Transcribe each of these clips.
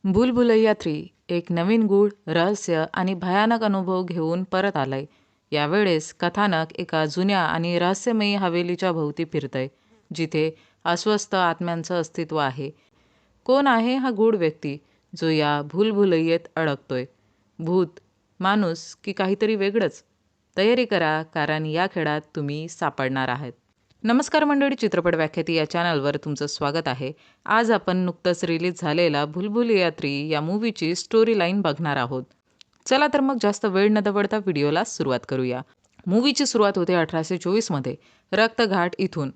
भूलभुलैया 3 एक नवीन गूढ रहस्य आणि भयानक अनुभव घेऊन परत आलंय. यावेळेस कथानक एका जुन्या आणि रहस्यमयी हवेलीच्या भोवती फिरतंय, जिथे अस्वस्थ आत्म्यांचं अस्तित्व आहे. कोण आहे हा गूढ व्यक्ती जो या भूलभुलैयेत अडकतोय? भूत, माणूस की काहीतरी वेगळंच? तयारी करा, कारण या खेळात तुम्ही सापडणार आहात. नमस्कार मंडळी, चित्रपट व्याख्याती या चॅनलवर तुमचं स्वागत आहे. आज आपण नुकतंच रिलीज झालेला भूलभुलैया 3 या मूव्हीची स्टोरी लाईन बघणार आहोत. चला तर मग जास्त वेळ न दवडता व्हिडिओला सुरुवात करूया. मूव्हीची सुरुवात होते 1824 मध्ये रक्तघाट इथून,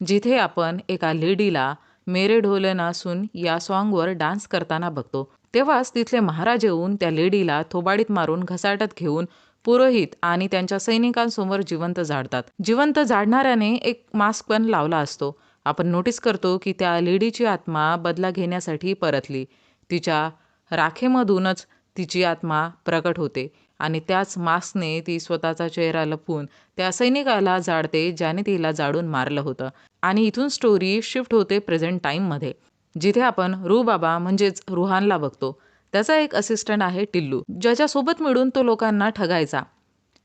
जिथे आपण एका लेडीला मेरे ढोले ना सुन या सॉन्गवर डान्स करताना बघतो. तेव्हाच तिथले महाराज येऊन त्या लेडीला थोबाडीत मारून घसाटत घेऊन पुरोहित आणि त्यांच्या सैनिकांसमोर जिवंत जाळतात. जिवंत जाळणाऱ्याने एक मास्क पण लावला असतो. आपण नोटीस करतो की त्या लेडीची आत्मा बदला घेण्यासाठी परतली. तिच्या राखेमधूनच तिची आत्मा प्रकट होते आणि त्याच मास्कने ती स्वतःचा चेहरा लपवून त्या सैनिकाला जाळते ज्याने तिला जाळून मारलं होतं. आणि इथून स्टोरी शिफ्ट होते प्रेझेंट टाईममध्ये, जिथे आपण रूबाबा म्हणजेच रुहानला बघतो. त्याचा एक असिस्टंट आहे टिल्लू, ज्याच्यासोबत मिळून तो लोकांना ठगायचा,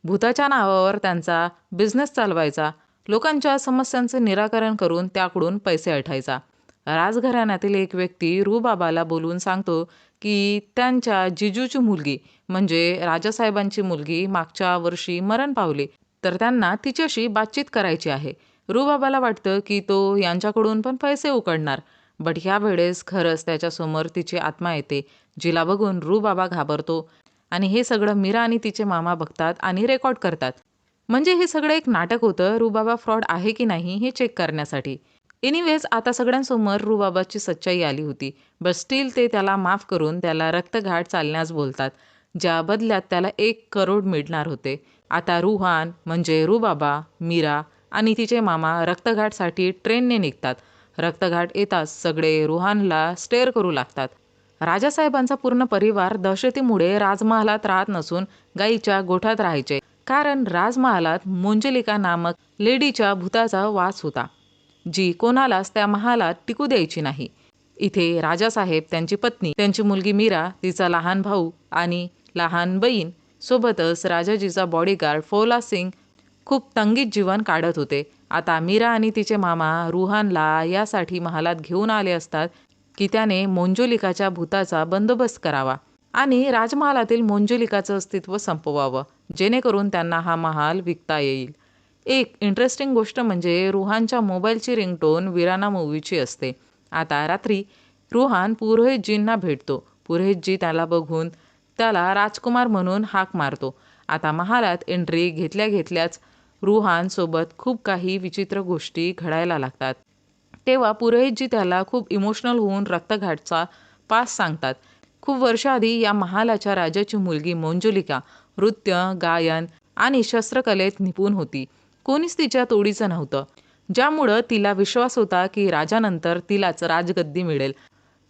भूताच्या नावावर त्यांचा बिझनेस चालवायचा, लोकांच्या समस्यांचं निराकरण करून त्याकडून पैसे अठायचा. राजघराण्यातील एक व्यक्ती रूबाबाला बोलवून सांगतो की त्यांच्या जिजूची मुलगी म्हणजे राजासाहेबांची मुलगी मागच्या वर्षी मरण पावली, तर त्यांना तिच्याशी बातचीत करायची आहे. रूबाबाला वाटतं की तो यांच्याकडून पण पैसे उकळणार, बट ह्या वेळेस खरंच त्याच्यासमोर तिची आत्मा येते, जिला बघून रूबाबा घाबरतो. आणि हे सगळं मीरा आणि तिचे मामा बघतात आणि रेकॉर्ड करतात. म्हणजे हे सगळं एक नाटक होतं, रूबाबा फ्रॉड आहे की नाही हे चेक करण्यासाठी. एनिवेज, आता सगळ्यांसमोर रूबाबाची सच्चाई आली होती. बट स्टील ते त्याला माफ करून त्याला रक्तघाट चालण्यास बोलतात, ज्या बदल्यात त्याला 1 करोड मिळणार होते. आता रुहान म्हणजे रूबाबा, मीरा आणि तिचे मामा रक्तघाटसाठी ट्रेनने निघतात. रक्तघाट येताच सगळे रुहानला स्टेअर करू लागतात. राजासाहेबांचा पूर्ण परिवार दहशतीमुळे राजमहालात राहत नसून गाईच्या गोठ्यात राहायचे, कारण राजमहालात मोंजलिका नामक लेडीच्या भूताचा वास होता, जी कोणालाच त्या महालात टिकू द्यायची नाही. इथे राजासाहेब, त्यांची पत्नी, त्यांची मुलगी मीरा, तिचा लहान भाऊ आणि लहान बहीण सोबतच राजाजीचा बॉडीगार्ड फौला सिंग खूप तंगीत जीवन काढत होते. आता मीरा आणि तिचे मामा रुहानला यासाठी महालात घेऊन आले असतात की त्याने मोंजोलिकाच्या भूताचा बंदोबस्त करावा आणि राजमहालातील मोंजोलिकाचं अस्तित्व संपवावं, जेणेकरून त्यांना हा महाल विकता येईल. एक इंटरेस्टिंग गोष्ट म्हणजे रुहानच्या मोबाईलची रिंगटोन वीराना मूव्हीची असते. आता रात्री रुहान पुरोहितजींना भेटतो. पुरोहितजी त्याला बघून त्याला राजकुमार म्हणून हाक मारतो. आता महालात एंट्री घेतल्या घेतल्याच रुहान सोबत खूप काही विचित्र गोष्टी घडायला लागतात. तेव्हा पुरोहितजी त्याला खूप इमोशनल होऊन रक्तघाटचा पास सांगतात. खूप वर्षाआधी या महालाच्या राजाची मुलगी मोंजोलिका नृत्य, गायन आणि शस्त्रकलेत निपुण होती. कोणीच तिच्या तोडीचं नव्हतं, ज्यामुळं तिला विश्वास होता की राजानंतर तिलाच राजगद्दी मिळेल.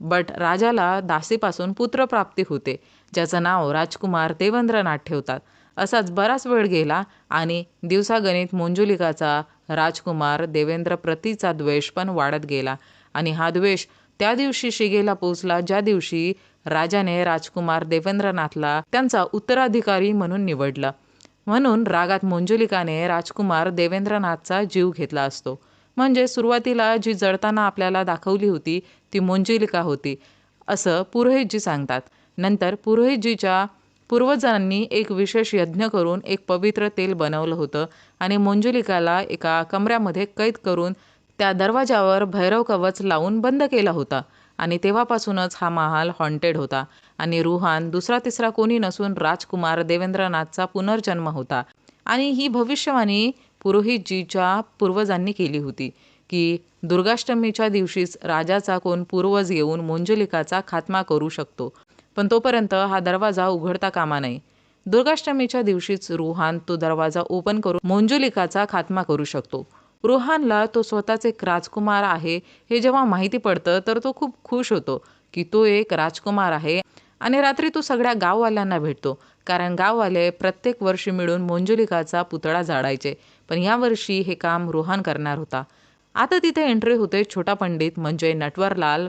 बट राजाला दासीपासून पुत्रप्राप्ती होते, ज्याचं नाव राजकुमार देवेंद्रनाथ ठेवतात. असाच बराच वेळ गेला आणि दिवसागणिक मोंजोलिकाचा राजकुमार देवेंद्र प्रतीचा द्वेष पण वाढत गेला आणि हा द्वेष त्या दिवशी शिगेला पोचला ज्या दिवशी राजाने राजकुमार देवेंद्रनाथला त्यांचा उत्तराधिकारी म्हणून निवडलं. म्हणून रागात मोंजोलिकाने राजकुमार देवेंद्रनाथचा जीव घेतला असतो. म्हणजे सुरुवातीला जी जळताना आपल्याला दाखवली होती ती मोंजोलिका होती, असं पुरोहितजी सांगतात. नंतर पुरोहितजीच्या पूर्वजांनी एक विशेष यज्ञ करून एक पवित्र तेल बनवलं होतं आणि मोंजोलिकाला एका कमऱ्यामध्ये कैद करून त्या दरवाजावर भैरव कवच लावून बंद केला होता. आणि तेव्हापासूनच हा महाल हॉन्टेड होता आणि रुहान दुसरा तिसरा कोणी नसून राजकुमार देवेंद्रनाथचा पुनर्जन्म होता. आणि ही भविष्यवाणी पुरोहितजीच्या पूर्वजांनी केली होती की दुर्गाष्टमीच्या दिवशीच राजाचा कोण पूर्वज येऊन मोंजोलिकाचा खात्मा करू शकतो, पण तोपर्यंत हा दरवाजा उघडता कामा नये. दुर्गाष्टमीच्या दिवशीच रुहान तो दरवाजा ओपन करून मोंजोलिकाचा खात्मा करू शकतो. रुहानला तो स्वतःच एक राजकुमार आहे हे जेव्हा माहिती पडतं तर तो खूप खुश होतो की तो एक राजकुमार आहे. आणि रात्री तो सगळ्या गाववाल्यांना भेटतो, कारण गाववाले प्रत्येक वर्षी मिळून मोंजोलिकाचा पुतळा जाळायचे, पण यावर्षी हे काम रुहान करणार होता. आता तिथे एंट्री होते छोटा पंडित म्हणजे नटवरलाल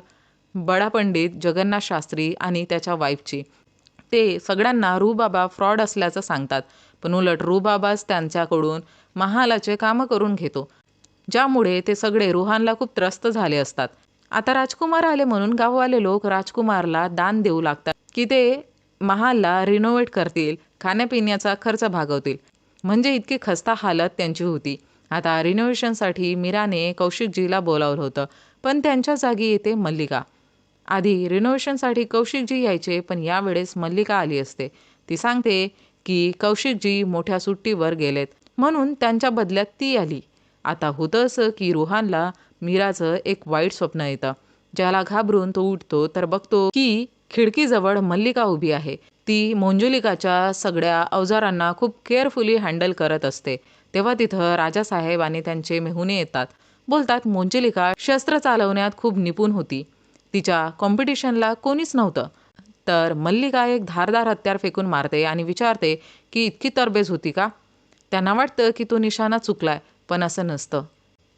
बडा पंडित जगन्नाथ शास्त्री आणि त्याच्या वाईफची. ते सगळ्यांना रूबाबा फ्रॉड असल्याचं सांगतात, पण उलट रूबाबाच त्यांच्याकडून महालाचे कामं करून घेतो, ज्यामुळे ते सगळे रुहानला खूप त्रस्त झाले असतात. आता राजकुमार आले म्हणून गाववाले लोक राजकुमारला दान देऊ लागतात की ते महालला रिनोव्हेट करतील, खाण्यापिण्याचा खर्च भागवतील. म्हणजे इतकी खस्ता हालत त्यांची होती. आता रिनोव्हेशनसाठी मीराने कौशिकजीला बोलावलं होतं, पण त्यांच्या जागी येते मल्लिका. आधी रिनोव्हेशनसाठी कौशिकजी यायचे, पण यावेळेस मल्लिका आली असते. ती सांगते की कौशिकजी मोठ्या सुट्टीवर गेलेत म्हणून त्यांच्या बदल्यात ती आली. आता होतं असं की रुहानला मीराचं एक वाईट स्वप्न येतं, ज्याला घाबरून तो उठतो तर बघतो की खिडकीजवळ मल्लिका उभी आहे. ती मंजुलिकाच्या सगळ्या अवजारांना खूप केअरफुली हँडल करत असते. तेव्हा तिथं राजासाहेब आणि त्यांचे मेहुणे येतात. बोलतात मंजुलिका शस्त्र चालवण्यात खूप निपुण होती, तिच्या कॉम्पिटिशनला कोणीच नव्हतं. तर मल्लिका एक धारदार हत्यार फेकून मारते आणि विचारते की इतकी तरबेज होती का. त्यांना वाटतं की तो निशाणा चुकलाय, पण असं नसतं.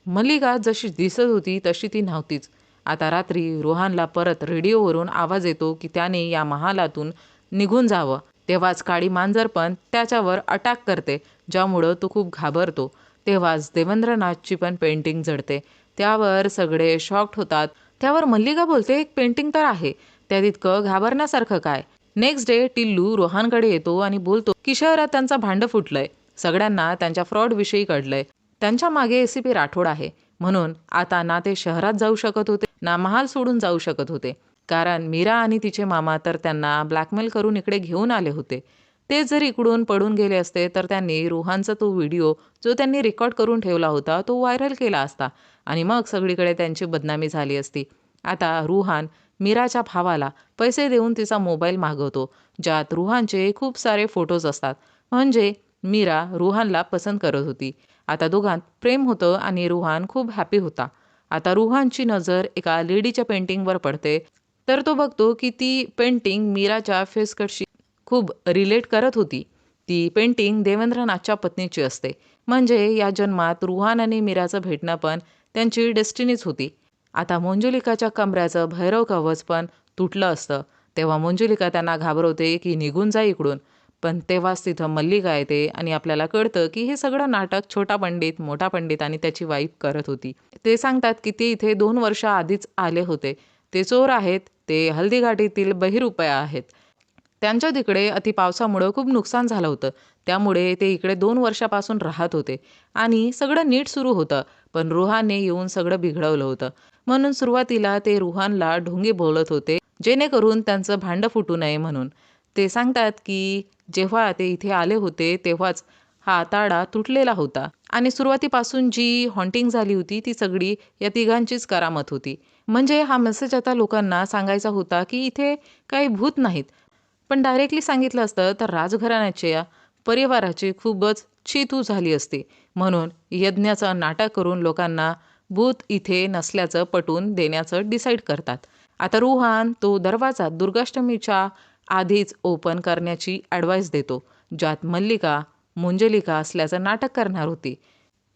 मल्लिका जशी दिसत होती तशी ती नव्हतीच. आता रात्री रोहानला परत रेडिओवरून आवाज येतो की त्याने या महालातून निघून जावं. तेव्हाच काळी मांजर पण त्याच्यावर अटॅक करते, ज्यामुळं तो खूप घाबरतो. तेव्हाच देवेंद्रनाथची पण पेंटिंग जडते. त्यावर सगळे शॉक्ड होतात. त्यावर मल्लिका बोलते, एक पेंटिंग तर आहे, त्यात इतकं घाबरण्यासारखं काय. नेक्स्ट डे टिल्लू रोहानकडे येतो आणि बोलतो की शहरात त्यांचं भांडं फुटलंय, सगळ्यांना त्यांच्या फ्रॉडविषयी कळलंय. त्यांच्या मागे एसीपी राठोड आहे, म्हणून आता ना ते शहरात जाऊ शकत होते ना महाल सोडून जाऊ शकत होते, कारण मीरा आणि तिचे मामा तर त्यांना ब्लॅकमेल करून इकडे घेऊन आले होते. ते जर इकडून पडून गेले असते तर त्यांनी रुहानचा तो व्हिडिओ जो त्यांनी रेकॉर्ड करून ठेवला होता तो व्हायरल केला असता आणि मग सगळीकडे त्यांची बदनामी झाली असती. आता रुहान मीराच्या भावाला पैसे देऊन तिचा मोबाईल मागवतो, ज्यात रुहानचे खूप सारे फोटोज असतात. म्हणजे मीरा रुहानला पसंत करत होती. आता दोघांत प्रेम होतं आणि रुहान खूप हॅपी होता. आता रुहानची नजर एका लेडीच्या पेंटिंगवर पडते, तर तो बघतो की ती पेंटिंग मीराच्या फेसकटशी खूप रिलेट करत होती. ती पेंटिंग देवेंद्रनाथच्या पत्नीची असते. म्हणजे या जन्मात रुहान आणि मीराचं भेटणं पण त्यांची डेस्टिनीच होती. आता मंजुलिकाच्या कमऱ्याचं भैरव कवच पण तुटलं असतं. तेव्हा मंजुलिका त्यांना घाबरवते की निघून जा इकडून. पण तेव्हाच तिथं मल्लिका येते आणि आपल्याला कळतं की हे सगळं नाटक छोटा पंडित, मोठा पंडित आणि त्याची वाईफ करत होती. ते सांगतात की ते इथे 2 वर्ष आधीच आले होते. ते चोर आहेत, ते हल्दीघाटीतील बहिरुपया आहेत. त्यांच्या तिकडे अतिपावसामुळं खूप नुकसान झालं होतं. त्यामुळे ते इकडे 2 वर्षापासून राहत होते आणि सगळं नीट सुरू होतं. पण रुहानने येऊन सगळं बिघडवलं होतं. म्हणून सुरुवातीला ते रुहानला ढोंगी बोलत होते, जेणेकरून त्यांचं भांडं फुटू नये म्हणून. ते सांगतात की जेव्हा ते इथे आले होते तेव्हाच हा ताडा तुटलेला होता आणि सुरुवातीपासून जी हॉन्टिंग झाली होती ती सगळी या तिघांचीच करामत होती. म्हणजे हा मेसेज आता लोकांना सांगायचा होता की इथे काही भूत नाहीत. पण डायरेक्टली सांगितलं असतं तर राजघराण्याच्या परिवाराची खूपच चीतू झाली असती. म्हणून यज्ञाचं नाटक करून लोकांना भूत इथे नसल्याचं पटवून देण्याचं डिसाईड करतात. आता रुहान तो दरवाजा दुर्गाष्टमीच्या आधीच ओपन करण्याची ॲडवाईस देतो, ज्यात मल्लिका मंजुलिका असल्याचं नाटक करणार होती.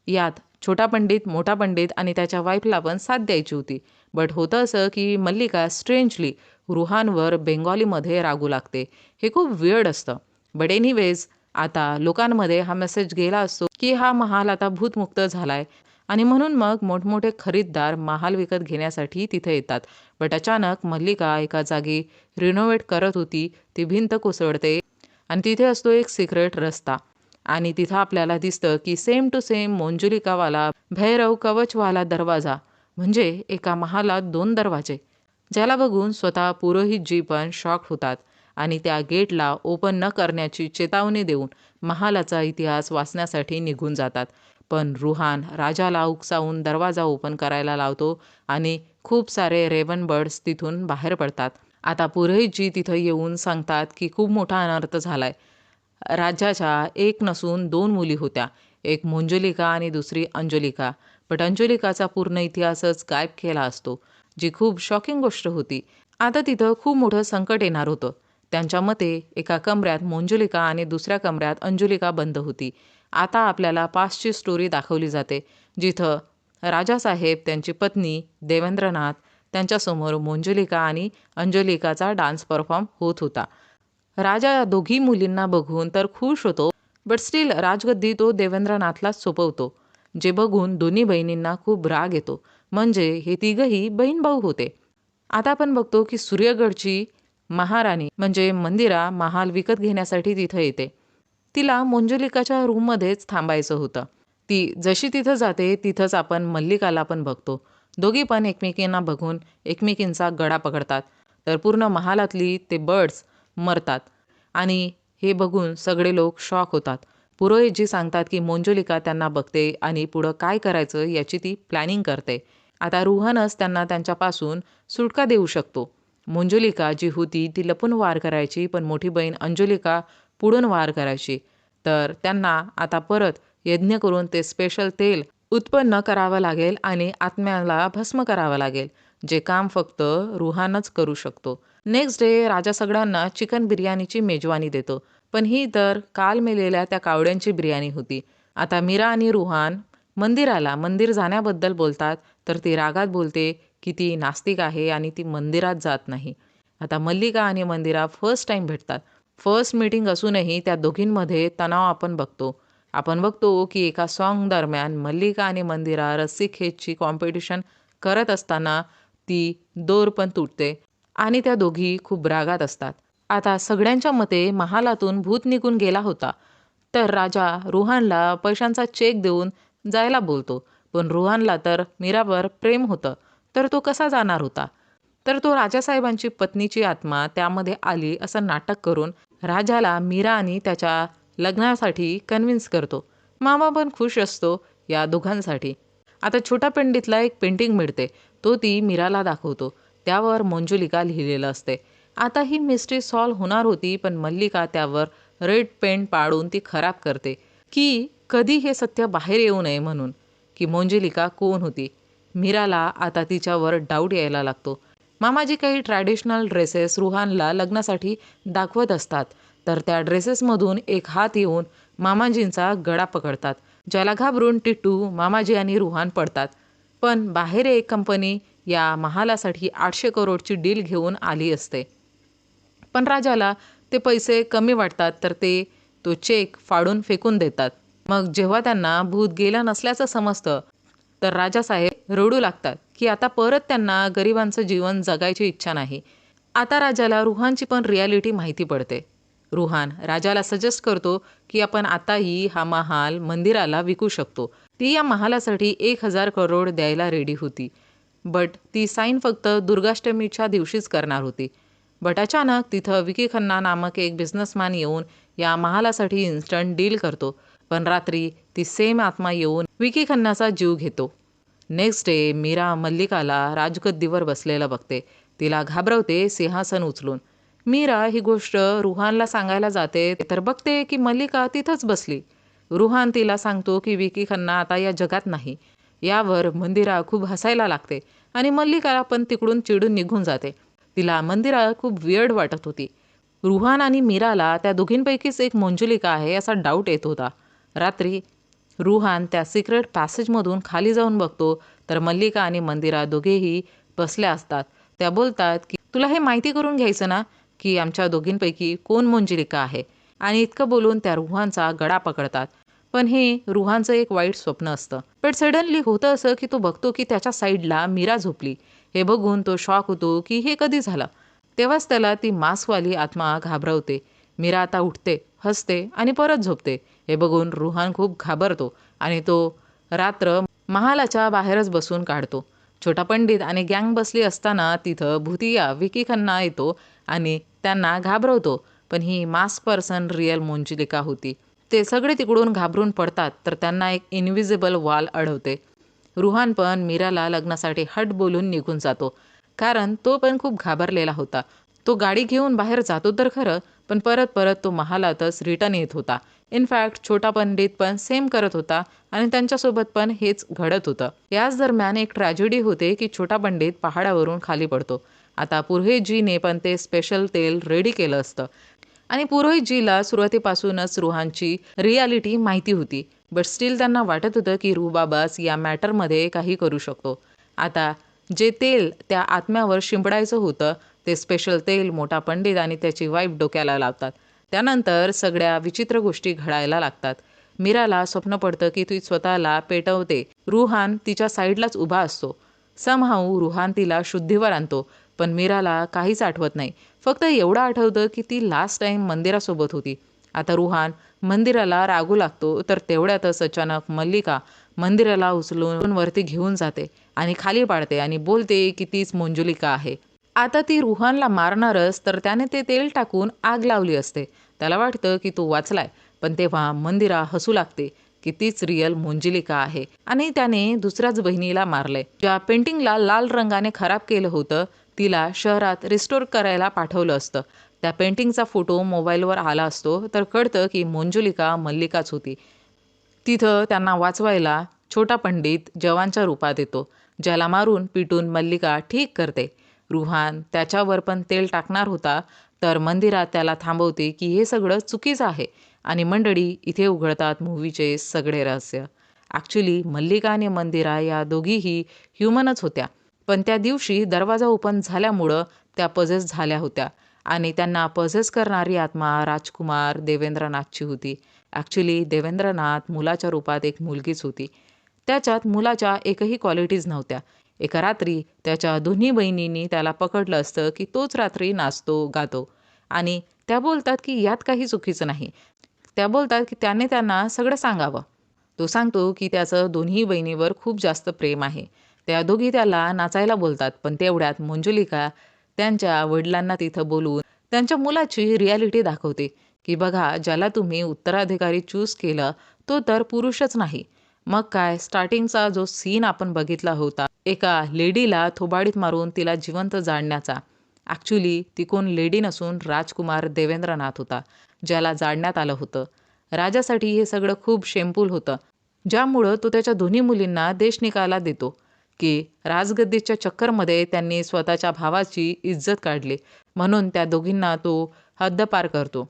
यात छोटा पंडित, मोठा पंडित आणि त्याच्या वाईफला पण साथ द्यायची होती. बट होतं असं की मल्लिका स्ट्रेंजली रुहानवर बेंगॉलीमध्ये रागू लागते. हे खूप वियर्ड असतं. बट एनिवेज आता लोकांमध्ये हा मेसेज गेला असतो की हा महाल आता भूतमुक्त झालाय आणि म्हणून मग मोठमोठे खरीददार महाल विकत घेण्यासाठी तिथे येतात. बट अचानक मल्लिका एका जागी रिनोव्हेट करत होती. ती भिंत कोसळते आणि तिथे असतो एक सिक्रेट रस्ता आणि तिथं आपल्याला दिसतं की सेम टू सेम मंजुलिकावाला भैरव कवचवाला दरवाजा, म्हणजे एका महालात 2 दरवाजे, ज्याला बघून स्वतः पुरोहितजी पण शॉक होतात आणि त्या गेटला ओपन न करण्याची चेतावणी देऊन महालाचा इतिहास वाचण्यासाठी निघून जातात. पण रुहान राजाला उकसावून दरवाजा ओपन करायला लावतो आणि खूप सारे रेवन बर्ड्स तिथून बाहेर पडतात. आता पुरोहितजी तिथं येऊन सांगतात की खूप मोठा अनर्थ झालाय. राज्याच्या एक नसून 2 मुली होत्या, एक मंजुलिका आणि दुसरी अंजुलिका. बट अंजुलिकाचा पूर्ण इतिहासच गायब केला असतो, जी खूप शॉकिंग गोष्ट होती. आता तिथं खूप मोठं संकट येणार होतं. त्यांच्या मते एका कमऱ्यात मंजुलिका आणि दुसऱ्या कमऱ्यात अंजुलिका बंद होती. आता आपल्याला पास्टची स्टोरी दाखवली जाते, जिथं राजासाहेब, त्यांची पत्नी देवेंद्रनाथ, त्यांच्यासमोर मंजुलिका आणि अंजलिकाचा डान्स परफॉर्म होत होता. राजा या दोघी मुलींना बघून तर खुश होतो, बट स्टील राजगद्दी तो देवेंद्रनाथलाच सोपवतो, जे बघून दोन्ही बहिणींना खूप राग येतो. म्हणजे हे तिघही बहीण भाऊ होते. आता आपण बघतो की सूर्यगडची महाराणी म्हणजे मंदिरा महाल विकत घेण्यासाठी तिथं येते. तिला मंजुलिकाच्या रूममध्येच थांबायचं होतं. ती जशी तिथं जाते तिथंच आपण मल्लिकाला पण बघतो. दोघी पण एकमेकींना बघून एकमेकींचा गळा पकडतात. तर पूर्ण महालातली ते बर्ड्स मरतात आणि हे बघून सगळे लोक शॉक होतात. पुरोहितजी सांगतात की मंजुलिका त्यांना बघते आणि पुढं काय करायचं याची ती प्लॅनिंग करते. आता रुहानच त्यांना त्यांच्यापासून सुटका देऊ शकतो. मंजुलिका जी होती ती लपून वार करायची, पण मोठी बहीण अंजुलिका पुढून वार करायची. तर त्यांना आता परत यज्ञ करून ते स्पेशल तेल उत्पन्न करावं लागेल आणि आत्म्याला भस्म करावं लागेल, जे काम फक्त रुहानच करू शकतो. नेक्स्ट डे राजा सगळ्यांना चिकन बिर्याणीची मेजवानी देतो, पण ही तर काल मेलेल्या त्या कावड्यांची बिर्याणी होती. आता मीरा आणि रुहान मंदिर जाण्याबद्दल बोलतात, तर ती रागात बोलते की ती नास्तिक आहे आणि ती मंदिरात जात नाही. आता मल्लिका आणि मंदिरा फर्स्ट टाइम भेटतात. फर्स्ट मीटिंग असूनही त्या दोघींमध्ये तणाव आपण बघतो की एका सॉन्ग दरम्यान मल्लिका आणि मंदिरा रस्सी खेचची कॉम्पिटिशन करत असताना ती दोर पण तुटते आणि त्या दोघी खूप रागात असतात. आता सगळ्यांच्या मते महालातून भूत निघून गेला होता. तर राजा रुहानला पैशांचा चेक देऊन जायला बोलतो, पण रुहानला तर मीरावर प्रेम होतं, तर तो कसा जाणार होता. तर तो राजासाहेबांची पत्नीची आत्मा त्यामध्ये आली असं नाटक करून राजाला मीरा आणि त्याच्या लग्नासाठी कन्व्हिन्स करतो. मामा पण खुश असतो या दोघांसाठी. आता छोटा पंडितला एक पेंटिंग मिळते, तो ती मीराला दाखवतो. त्यावर मंजुलिका लिहिलेलं असते. आता ही मिस्ट्री सॉल्व्ह होणार होती, पण मल्लिका त्यावर रेड पेंट पाडून ती खराब करते, की कधी हे सत्य बाहेर येऊ नये म्हणून, की मंजुलिका कोण होती. मीराला आता तिच्यावर डाऊट यायला लागतो. मामाजी काही ट्रॅडिशनल ड्रेसेस रुहानला लग्नासाठी दाखवत असतात, तर त्या ड्रेसेसमधून एक हात येऊन मामाजींचा गळा पकडतात, ज्याला घाबरून टिट्टू, मामाजी आणि रुहान पडतात. पण बाहेर एक कंपनी या महालासाठी 800 करोडची डील घेऊन आली असते, पण राजाला ते पैसे कमी वाटतात, तर ते तो चेक फाडून फेकून देतात. मग जेव्हा त्यांना भूत गेलं नसल्याचं समजतं, तर राजासाहेब रडू लागतात की आता परत त्यांना गरिबांचं जीवन जगायची इच्छा नाही. आता राजाला रुहानची पण रियालिटी माहिती पडते. रुहान राजाला सजेस्ट करतो की आपण आताही हा महाल मंदिराला विकू शकतो. ती या महालासाठी 1000 करोड द्यायला रेडी होती, बट ती साईन फक्त दुर्गाष्टमीच्या दिवशीच करणार होती. बट अचानक तिथं विकी खन्ना नामक एक बिझनेसमॅन येऊन या महालासाठी इन्स्टंट डील करतो, पण रात्री ती सेम आत्मा येऊन विकी खन्नाचा जीव घेतो. नेक्स्ट डे मीरा मल्लिकाला राजगद्दीवर बसलेलं बघते. तिला घाबरवते सिंहासन उचलून. मीरा ही गोष्ट रुहानला सांगायला जाते, तर बघते की मल्लिका तिथंच बसली. रुहान तिला सांगतो की विकी खन्ना आता या जगात नाही. यावर मंदिरा खूप हसायला लागते आणि मल्लिका पण तिकडून चिडून निघून जाते. तिला मंदिरा खूप वियर्ड वाटत होती. रुहान आणि मीराला त्या दोघींपैकीच एक मंजुलिका आहे असा डाऊट येत होता. रात्री रुहान त्या सिक्रेट पॅसेजमधून खाली जाऊन बघतो, तर मल्लिका आणि मंदिरा दोघेही बसल्या असतात. त्या बोलतात की तुला हे माहिती करून घ्यायचं ना की आमच्या दोघींपैकी कोण मंजुलिका आहे, आणि इतकं बोलून त्या रुहानचा गळा पकडतात. पण हे रुहानचं एक वाईट स्वप्न असतं. पण सडनली होतं असं की तो बघतो की त्याच्या साईडला मीरा झोपली. हे बघून तो शॉक होतो की हे कधी झालं. तेव्हाच त्याला ती मास्कवाली आत्मा घाबरवते. मीरा आता उठते, हसते आणि परत झोपते. हे बघून रुहान खूप घाबरतो आणि तो रात्र महालाच्या बाहेरच बसून काढतो. छोटा पंडित आणि गँग बसली असताना तिथं भूतिया विकी खन्ना येतो आणि त्यांना घाबरवतो, पण ही मास्क पर्सन रिअल मंजुलिका होती. ते सगळे तिकडून घाबरून पडतात, तर त्यांना एक इनविजिबल वॉल अडवते. रुहान पण मीराला लग्नासाठी हट बोलून निघून जातो, कारण तो पण खूप घाबरलेला होता. तो गाडी घेऊन बाहेर जातो तर खरं, पण परत परत तो महालातच रिटर्न येत होता. इनफॅक्ट छोटा पंडित पण सेम करत होता आणि त्यांच्यासोबत पण हेच घडत होतं. याच दरम्यान एक ट्रॅजेडी होते की छोटा पंडित पहाडावरून खाली पडतो. आता पुरोहितजीने पण ते स्पेशल तेल रेडी केलं असतं आणि पुरोहितजीला सुरुवातीपासूनच रुहानची रियालिटी माहिती होती, बट स्टील त्यांना वाटत होतं की रुबाबास या मॅटरमध्ये काही करू शकतो. आता जे तेल त्या आत्म्यावर शिंपडायचं होतं ते स्पेशल तेल मोठा पंडित आणि त्याची वाईफ डोक्याला लावतात. त्यानंतर सगळ्या विचित्र गोष्टी घडायला लागतात. मीराला स्वप्न पडतं की ती स्वतःला पेटवते. रुहान तिच्या साईडलाच उभा असतो. समहाऊ रुहान तिला शुद्धीवर आणतो. पण मीराला काहीच आठवत नाही. फक्त एवढं आठवतं की ती लास्ट टाईम मंदिरासोबत होती. आता रुहान मंदिराला रागू लागतो तर तेवढ्यातच अचानक मल्लिका मंदिराला उचलून वरती घेऊन जाते आणि खाली पाडते आणि बोलते की तीच मंजुलिका आहे. आता ती रुहानला मारणारच तर त्याने ते तेल टाकून आग लावली असते. त्याला वाटतं की तो वाचलाय. पण तेव्हा मंदिरा हसू लागते की तीच रिअल मंजुलिका आहे आणि त्याने दुसऱ्याच बहिणीला मारलंय. ज्या पेंटिंगला लाल रंगाने खराब केलं होतं तिला शहरात रिस्टोर करायला पाठवलं असतं. त्या पेंटिंगचा फोटो मोबाईलवर आला असतो तर कळतं की मंजुलिका मल्लिकाच होती. तिथं त्यांना वाचवायला छोटा पंडित जवानच्या रूपात येतो, ज्याला मारून पिटून मल्लिका ठीक करते. रुहान त्याच्यावर पण तेल टाकणार होता तर मंदिरात त्याला थांबवते की हे सगळं चुकीचं आहे आणि मंडळी इथे उघडतात मूवीचे सगळे रहस्य. ॲक्च्युली मल्लिका आणि मंदिरा या दोघीही ह्युमनच होत्या. पण त्या दिवशी दरवाजा ओपन झाल्यामुळं त्या पजेस झाल्या होत्या आणि त्यांना पजेस करणारी आत्मा राजकुमार देवेंद्रनाथची होती. ॲक्च्युली देवेंद्रनाथ मुलाच्या रूपात एक मुलगीच होती. त्याच्यात मुलाच्या एकही क्वालिटीज नव्हत्या. एका रात्री त्याच्या दोन्ही बहिणींनी त्याला पकडलं असतं की तोच रात्री नाचतो गातो आणि त्या बोलतात की यात काही चुकीचं नाही. त्या बोलतात की त्याने त्यांना सगळं सांगावं. तो सांगतो की त्याचं दोन्ही बहिणीवर खूप जास्त प्रेम आहे. त्या दोघी त्याला नाचायला बोलतात. पण तेवढ्यात मंजुलिका त्यांच्या वडिलांना तिथं बोलवून त्यांच्या मुलाची रिॲलिटी दाखवते की बघा, ज्याला तुम्ही उत्तराधिकारी चूज केलं तो तर पुरुषच नाही. मग काय, स्टार्टिंगचा जो सीन आपण बघितला होता एका लेडीला थोबाडीत मारून तिला जिवंत जाळण्याचा, ॲक्च्युली ती कोण लेडी नसून राजकुमार देवेंद्रनाथ होता, ज्याला जाळण्यात आलं होतं. राजासाठी हे सगळं खूप शेमफुल होतं, ज्यामुळं तो त्याच्या दोन्ही मुलींना देशनिकाला देतो की राजगद्दीच्या चक्करमध्ये त्यांनी स्वतःच्या भावाची इज्जत काढली, म्हणून त्या दोघींना तो हद्दपार करतो.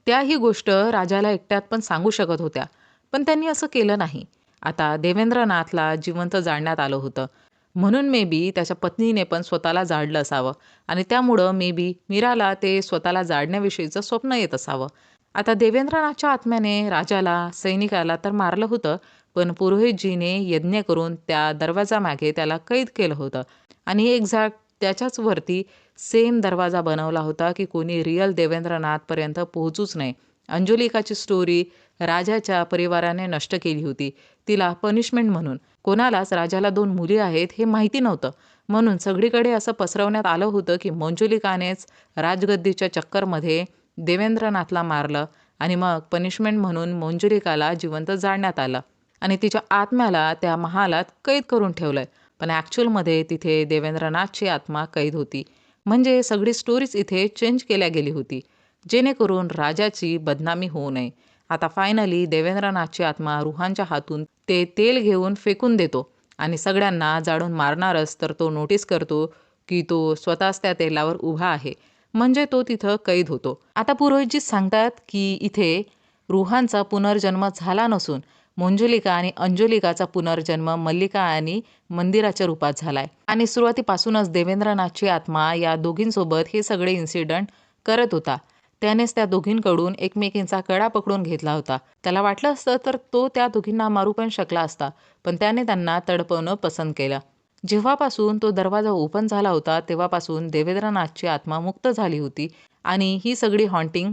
त्या ही गोष्ट राजाला एकट्यात पण सांगू शकत होत्या, पण त्यांनी असं केलं नाही. आता देवेंद्रनाथला जिवंत जाळण्यात आलं होतं, म्हणून मे बी त्याच्या पत्नीने पण स्वतःला जाळलं असावं आणि त्यामुळं मे बी मीराला ते स्वतःला जाळण्याविषयीचं स्वप्न येत असावं. आता देवेंद्रनाथच्या आत्म्याने राजाला, सैनिकाला तर मारलं होतं, पण पुरोहितजीने यज्ञ करून त्या दरवाजामागे त्याला कैद केलं होतं आणि एक्झॅक्ट त्याच्याच वरती सेम दरवाजा बनवला होता की कोणी रिअल देवेंद्रनाथपर्यंत पोहोचूच नये. अंजुलिकाची स्टोरी राजाच्या परिवाराने नष्ट केली होती, तिला पनिशमेंट म्हणून. कोणालाच राजाला 2 मुली आहेत हे माहिती नव्हतं, म्हणून सगळीकडे असं पसरवण्यात आलं होतं की मंजुलिकानेच राजगद्दीच्या चक्करमध्ये देवेंद्रनाथला मारलं आणि मग पनिशमेंट म्हणून मंजुलिकाला जिवंत जाळण्यात आलं आणि तिच्या आत्म्याला त्या महालात कैद करून ठेवलंय. पण ॲक्च्युअलमध्ये तिथे देवेंद्रनाथची आत्मा कैद होती. म्हणजे सगळी स्टोरीच इथे चेंज केल्या गेली होती, जेणेकरून राजाची बदनामी होऊ नये. आता फायनली देवेंद्रनाथची आत्मा रुहानच्या हातून ते तेल घेऊन फेकून देतो आणि सगळ्यांना जाळून मारणारच तर तो नोटीस करतो की तो स्वतःच त्या तेलावर उभा आहे, म्हणजे तो तिथं कैद होतो. आता पुरोहितजी सांगतात की इथे रुहानचा पुनर्जन्म झाला नसून मंजुलिका आणि अंजुलिकाचा पुनर्जन्म मल्लिका आणि मंदिराच्या रूपात झालाय आणि सुरुवातीपासूनच देवेंद्रनाथची आत्मा या दोघींसोबत हे सगळे इन्सिडंट करत होता. त्यानेच त्या दोघींकडून एकमेकींचा कडा पकडून घेतला होता. त्याला वाटलं असतं तर तो त्या दोघींना मारू पण शकला असता, पण त्याने त्यांना तडपवणं पसंत केलं. जेव्हापासून तो दरवाजा ओपन झाला होता तेव्हापासून देवेंद्रनाथची आत्मा मुक्त झाली होती आणि ही सगळी हॉन्टिंग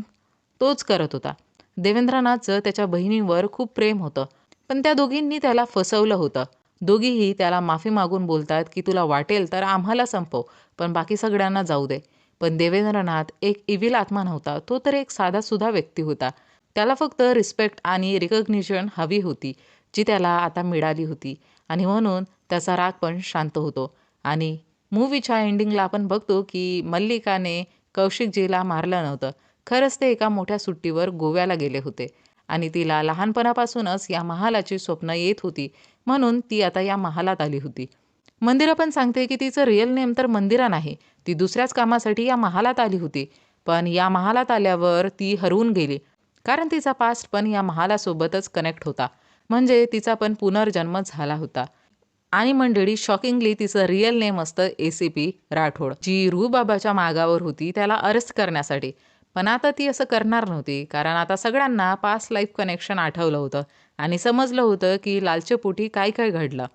तोच करत होता. देवेंद्रनाथचं त्याच्या बहिणींवर खूप प्रेम होतं, पण त्या दोघींनी त्याला फसवलं होतं. दोघीही त्याला माफी मागून बोलतात की तुला वाटेल तर आम्हाला संपव, पण बाकी सगळ्यांना जाऊ दे. पण देवेंद्रनाथ एक इव्हिल आत्मा नव्हता, तो तर एक साधासुधा व्यक्ती होता. त्याला फक्त रिस्पेक्ट आणि रिकग्निशन हवी होती, जी त्याला आता मिळाली होती आणि म्हणून त्याचा राग पण शांत होतो. आणि मूवीच्या एंडिंगला आपण बघतो की मल्लिकाने कौशिकजीला मारलं नव्हतं. खरंच ते एका मोठ्या सुट्टीवर गोव्याला गेले होते आणि तिला लहानपणापासूनच या महालाची स्वप्न येत होती, म्हणून ती आता या महालात आली होती. मंदिरा पण सांगते की तिचं रिअल नेम तर मंदिरा नाही, ती दुसऱ्याच कामासाठी या महालात आली होती. पण या महालात आल्यावर ती हरवून गेली, कारण तिचा पास्ट पण या महालासोबतच कनेक्ट होता, म्हणजे तिचा पण पुनर्जन्म झाला होता. आणि मंडळी शॉकिंगली तिचं रिअल नेम असतं ACP राठोड, जी रूबाबाच्या मागावर होती त्याला अरेस्ट करण्यासाठी. पण आता ती असं करणार नव्हती, कारण आता सगळ्यांना पास्ट लाईफ कनेक्शन आठवलं होतं आणि समजलं होतं की लालचेपोटी काय काय घडलं.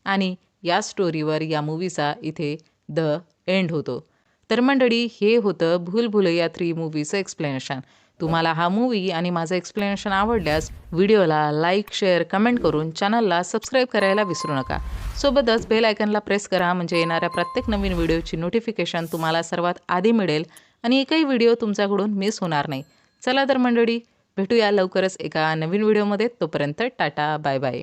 आणि या स्टोरीवर या मूवीचा इथे द एंड होतो. तर मंडळी, हे होतं भूल भुलैया 3 मूव्हीचं एक्सप्लेनेशन. तुम्हाला हा मूव्ही आणि माझं एक्सप्लेनेशन आवडल्यास व्हिडिओला लाईक, शेअर, कमेंट करून चॅनलला सबस्क्राईब करायला विसरू नका. सोबतच बेल आयकनला प्रेस करा, म्हणजे येणाऱ्या प्रत्येक नवीन व्हिडिओची नोटिफिकेशन तुम्हाला सर्वात आधी मिळेल आणि एकही व्हिडिओ तुमच्याकडून मिस होणार नाही. चला तर मंडळी, भेटूया लवकरच एका नवीन व्हिडिओमध्ये. तोपर्यंत टाटा, बाय बाय.